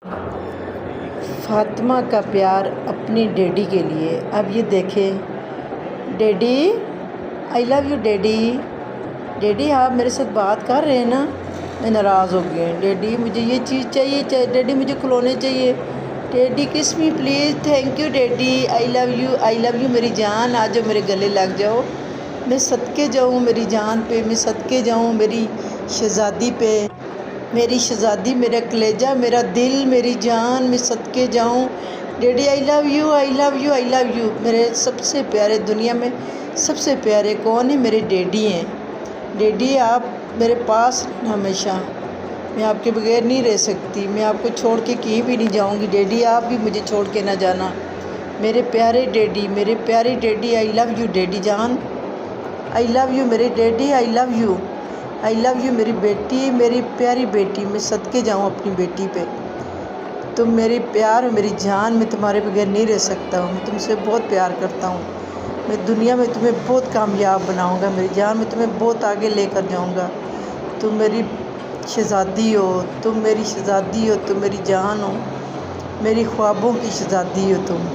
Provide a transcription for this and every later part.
फ़ातिमा का प्यार अपनी डैडी के लिए। अब ये देखें, daddy I love you daddy. Daddy आप मेरे साथ बात कर रहे हैं ना? मैं नाराज़ हो गई हूँ। डैडी मुझे ये चीज़ चाहिए, डैडी मुझे खिलौने चाहिए। डैडी किस me please, thank you daddy, I love you मेरी जान। आ जाओ मेरे गले लग जाओ, मैं सदके जाऊँ मेरी जान पे, मैं सदके जाऊँ मेरी शहज़ादी पे, मेरी शहज़ादी, मेरा कलेजा, मेरा दिल, मेरी जान, मैं सदके जाऊँ। Daddy I love you, I love you, I love you. मेरे सबसे प्यारे, दुनिया में सबसे प्यारे कौन है? मेरे डैडी हैं। डैडी आप मेरे पास हमेशा, मैं आपके बगैर नहीं रह सकती, मैं आपको छोड़ के कहीं भी नहीं जाऊंगी। डैडी आप भी मुझे छोड़ के ना जाना, मेरे प्यारे डैडी, मेरे प्यारे daddy. I love you daddy जान, आई लव यू मेरे daddy, I love you, I love you मेरी बेटी, मेरी प्यारी बेटी। मैं सदके जाऊँ अपनी बेटी पे। तुम मेरी प्यार, मेरी जान, मैं तुम्हारे बगैर नहीं रह सकता हूँ। मैं तुमसे बहुत प्यार करता हूँ। मैं दुनिया में तुम्हें बहुत कामयाब बनाऊँगा मेरी जान, मैं तुम्हें बहुत आगे लेकर जाऊँगा। तुम मेरी शहज़ादी हो, तुम मेरी शहज़ादी हो, तुम मेरी जान हो, मेरी ख्वाबों की शहज़ादी हो तुम।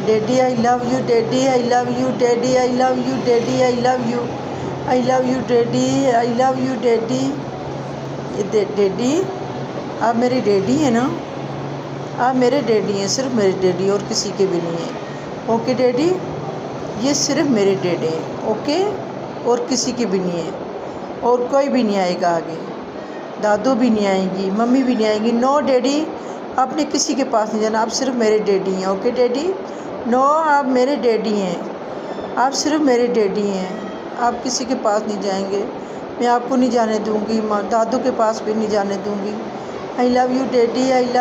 Daddy I love you daddy, I love you daddy, I love you daddy, I love you, I love you daddy, I love you daddy. Daddy आप मेरे डैडी हैं ना? आप मेरे डैडी हैं, सिर्फ मेरे डैडी, और किसी के भी नहीं है। ओके डैडी, ये सिर्फ मेरे डैडी हैं, ओके, और किसी के भी नहीं है, और कोई भी नहीं आएगा आगे। दादू भी नहीं आएंगी, मम्मी भी नहीं आएंगी। नो डैडी, आपने किसी के पास नहीं जाना, आप सिर्फ मेरे डैडी हैं। ओके डैडी, नो आप मेरे डैडी हैं, आप सिर्फ मेरे डैडी हैं, आप किसी के पास नहीं जाएंगे। मैं आपको नहीं जाने दूंगी, दादू के पास भी नहीं जाने दूंगी। I love you daddy, I love